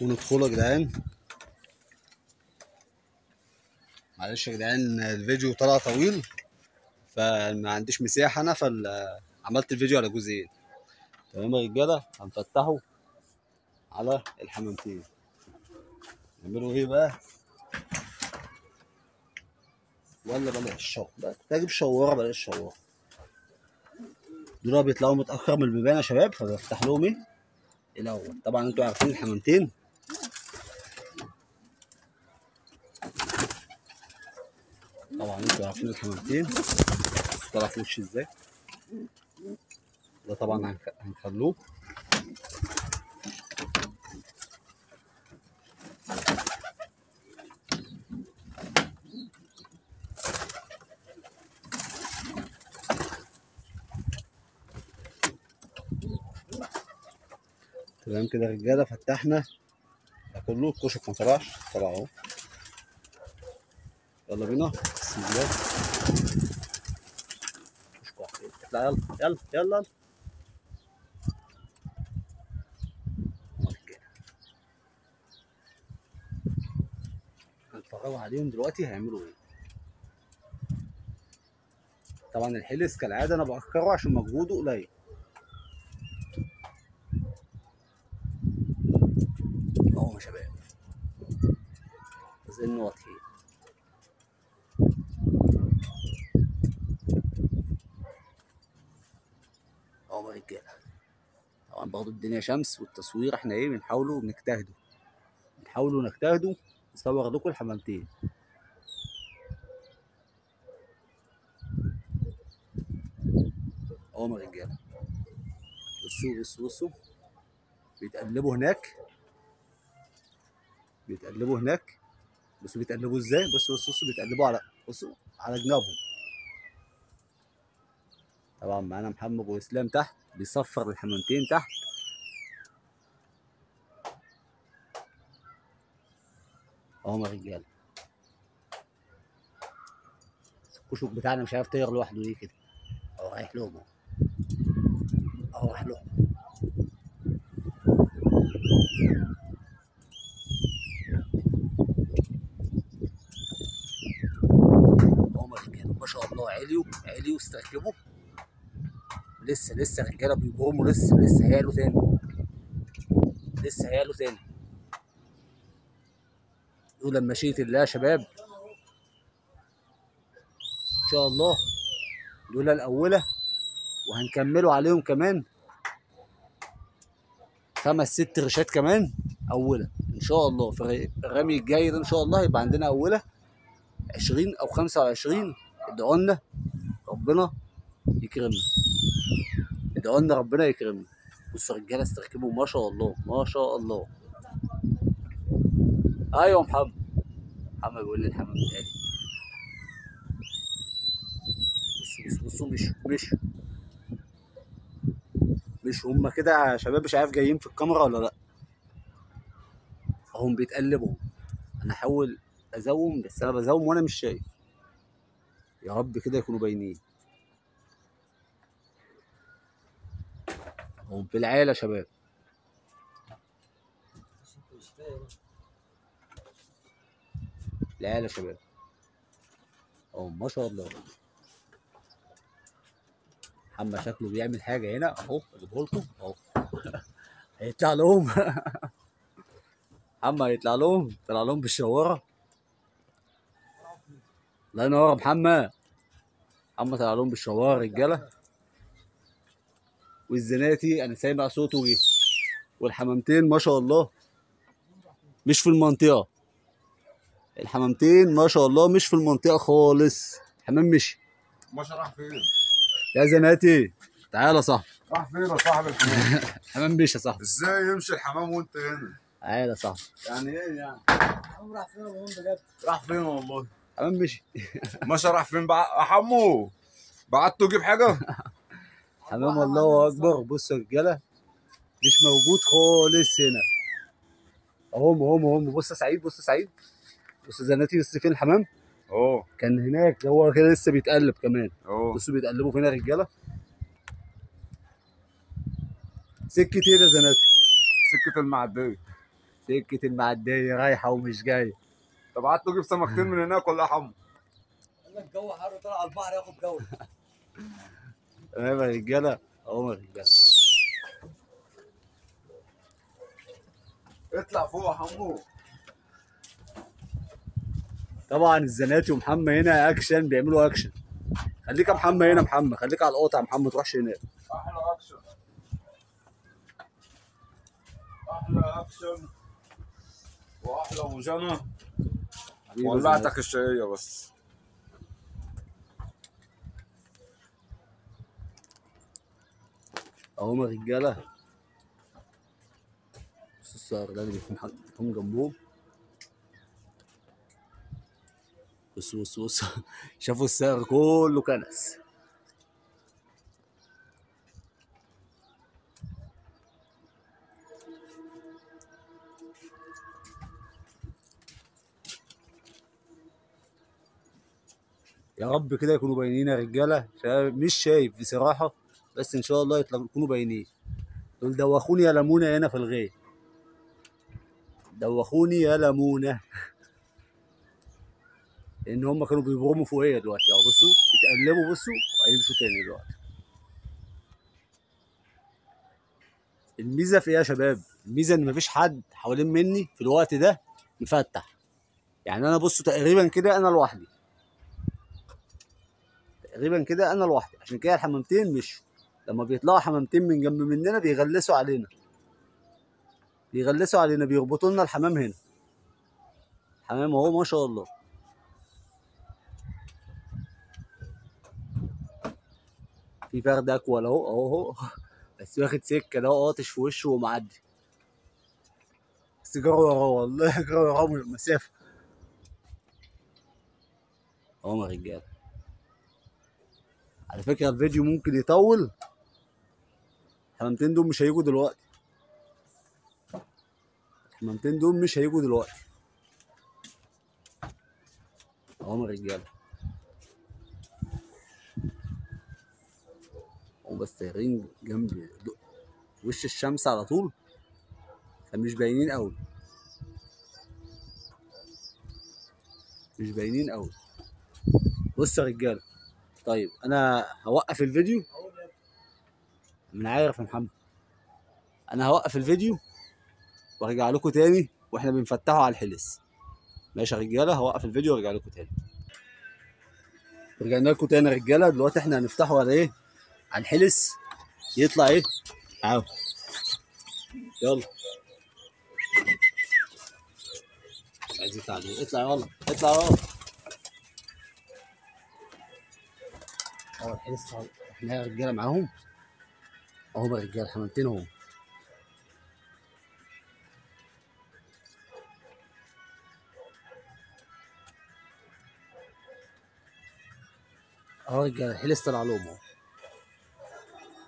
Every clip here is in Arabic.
وندخله يا جدعان. معلش يا جدعان الفيديو طلع طويل فما عنديش مساحه انا، فعملت الفيديو على جزئين. تمام يا رجاله، هنفتحه على الحمامتين. نعملوا ايه بقى؟ ولا بلاش شوار بقى، كنت اجيب شواره، بلاش شوار. دول بيطلعوا متاخر من البيبان يا شباب، فبفتح لهم ايه الاول. طبعا انتوا عارفين الحمامتين، طلع في وشي ازاي. ده طبعا هنخلوه. تمام كده يا رجاله، فتحنا ده كله. الكشك ما طلعش، طلع اهو. يلا بينا، بسم الله. كشك واحد، اطلع يلا يلا يلا. هنتفرجوا عليهم دلوقتي هيعملوا ايه. طبعا الحلس كالعاده انا باخره عشان مجهوده قليل. اهو يا شباب، زين واضحين. اهو يا رجاله. طبعا برضه الدنيا شمس والتصوير احنا ايه بنحاولوا نجتهدوا نصور لكم الحمامتين. اهو يا رجاله، بصوا بيتقلبوا هناك. بصوا بيتقلبوا ازاي. بصوا بيتقلبوا على جنابهم. طبعا معانا محمد واسلام تحت بيصفر الحمامتين تحت. اهو يا رجاله، الكشك بتاعنا مش عارف طاير لوحده ليه كده. اهو رايح لهم اهو رايح لهم. اهو يا رجاله، ما شاء الله، عليوا استركبوا. لسه رجاله بيبرموا، لسه هيعلوا تاني. دول لما مشيت الله يا شباب ان شاء الله. دول الاولى، وهنكملوا عليهم كمان 5 6 رشات كمان اولى ان شاء الله. في الرمي الجاي ده ان شاء الله يبقى عندنا اولى 20 او 25. ادعوا لنا ربنا يكرمنا، ربنا يكرمنا. بصوا رجاله استركبوا، ما شاء الله ما شاء الله. ايوه محمد بيقول لي الحمام تاني. بصوا مش هم كده يا شباب، مش عارف جايين في الكاميرا ولا لا. هم بيتقلبوا. انا هحاول ازوم، بس انا بزوم وانا مش شايف. يا رب كده يكونوا باينين. هم في العيله يا شباب. العيله يا شباب. اهو ما شاء الله. محمد شكله بيعمل حاجه هنا اهو، اجيبه لكم اهو. هيطلع لهم. محمد هيطلع لهم، طلع لهم بالشواره. الله ينور يا محمد. طلع لهم بالشواره رجاله. والزناتي انا سامع صوته جه. والحمامتين ما شاء الله مش في المنطقه. الحمامتين ما شاء الله مش في المنطقه خالص. الحمام مشي. ماشي راح فين؟ يا زناتي تعالى يا صاحبي. راح فين يا صاحبي الحمام؟ الحمام مشي يا صاحبي. ازاي يمشي الحمام وانت هنا؟ تعالى يا صاحبي. يعني ايه يعني؟ الحمام راح فين يا بجد؟ راح فين والله؟ الحمام مشي. ماشي راح فين بقى يا حمو؟ بعته تجيب حاجه؟ حمام الله اكبر. بصوا يا رجاله مش موجود خالص هنا. هم بص يا سعيد، بص زناتي. بص فين الحمام؟ كان هناك، ده هو كده لسه بيتقلب كمان. بصوا بيتقلبوا فين يا رجاله. سكه ايه ده زناتي؟ سكه المعديه. سكة المعدية رايحة ومش جاية. طب قعدت تجيب سمكتين من هناك ولا يا حمو؟ قال لك الجو حر طلع على البحر ياخد جوله. تمام يا رجالة، اهو يا رجالة. اطلع فوق يا حمو. طبعا الزناتي ومحمد هنا اكشن، بيعملوا اكشن. خليك يا محمد هنا، محمد خليك على القطع يا محمد، ما تروحش هناك. احلى اكشن، احلى اكشن واحلى ابو جنى. حبيبي ولعتك الشقيه بس. اهو يا رجالة. بص الصقر ده اللي بيكون حاططهم جنبهم. بص بص بص شافوا الصقر كله كنس. يا رب كده يكونوا باينين يا رجاله، مش شايف بصراحه، بس ان شاء الله يكونوا باينين. دول دوخوني يا لمونه هنا في الغيه، دوخوني يا لمونه. لان هم كانوا بيبرموا فوقيا دلوقتي اهو، بصوا اتقلبوا، بصوا هيمشوا تاني دلوقتي. الميزه في ايه يا شباب؟ الميزه ان مفيش حد حوالين مني في الوقت ده مفتح. يعني انا بصوا تقريبا كده انا لوحدي، تقريبا كده انا لوحدي. عشان كده الحمامتين مشوا. لما بيطلعوا حمامتين من جنب مننا بيغلسوا علينا، بيغلسوا علينا، بيربطوا لنا الحمام هنا. حمام اهو ما شاء الله. في فرد اكول اهو اهو بس واخد سكه ده، قاطش في وشه ومعدي. بس جروا وراه والله، جروا وراه من المسافه. اهو يا رجاله. على فكره الفيديو ممكن يطول، الحمامتين دول مش هيجوا دلوقتي، الحمامتين دول مش هيجوا دلوقتي. اهو يا رجاله. هم بس سايرين جنب وش الشمس على طول، فمش باينين قوي، مش باينين قوي. بص يا رجاله، طيب انا هوقف الفيديو. من عارف يا محمد، انا هوقف الفيديو وارجع لكم تاني واحنا بنفتحه على الحلس. ماشي يا رجاله، هوقف الفيديو وارجع لكم تاني. رجعنا لكم تاني يا رجاله. دلوقتي احنا هنفتحه على ايه؟ على الحلس. يطلع ايه؟ اهو، يلا. عايز يطلع عليه، اطلع يلا، اطلع يلا. اهو الحلس طالع. احنا يا رجاله معاهم اهو يا رجاله، حمامتين اهو. اهو يا رجاله الحلس طلع لهم اهو،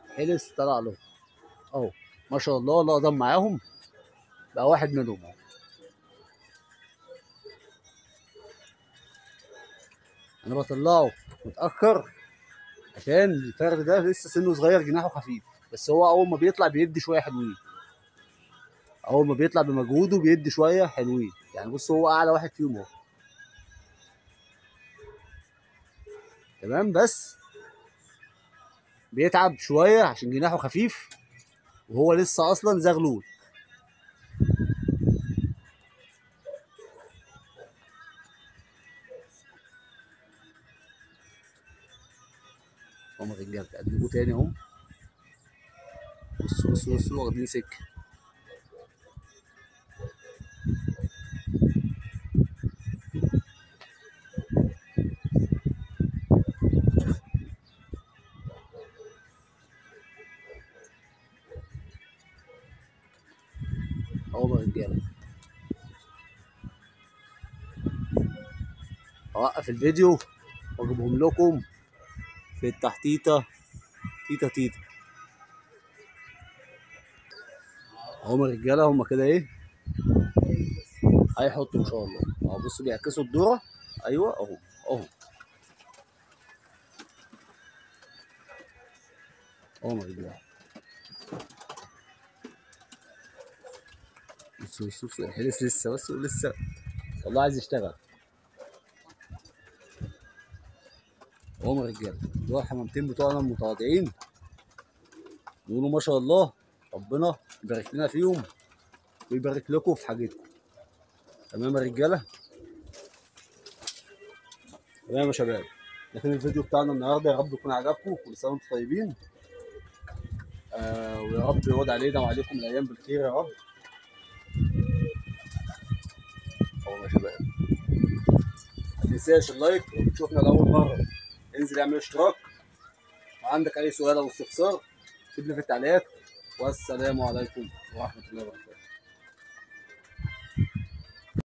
الحلس طلع لهم اهو ما شاء الله. الله ضم معاهم، بقى واحد منهم اهو. انا بطلعه متاخر عشان الفرد ده لسه سنه صغير، جناحه خفيف، بس هو اول ما بيطلع بيدي شويه حلوين. اول ما بيطلع بمجهوده بيدي شويه حلوين. يعني بص هو اعلى واحد فيهم اهو، تمام. بس بيتعب شويه عشان جناحه خفيف، وهو لسه اصلا زغلول. هم الرجاله تقلبوا تاني اهو. بصوا بصوا بصوا واخدين سكه. اهو يا رجاله. هوقف الفيديو واجيبهم لكم في التحتيطه تيتا تيتا. اهو يا رجاله، هم كده ايه هيحطوا ان شاء الله اهو. بصوا بيعكسوا الذره، ايوه اهو اهو اهو يا رجاله. بص الحلس لسه، بس لسه والله عايز يشتغل. هم الرجاله دول الحمامتين بتوعنا المتواضعين، بيقولوا ما شاء الله، ربنا يبارك لنا فيهم ويبارك لكم في حاجتكم. تمام يا رجاله؟ تمام يا شباب، ده كان الفيديو بتاعنا النهارده، يا رب يكون عجبكم، كل سنه وانتم طيبين. ويا رب يعود علينا وعليكم الايام بالخير يا رب. اهو يا شباب، ما تنساش اللايك، لو بتشوفنا لاول مره انزل اعمل اشتراك، وعندك اي سؤال او استفسار سيب لي في التعليقات، والسلام عليكم ورحمه الله وبركاته.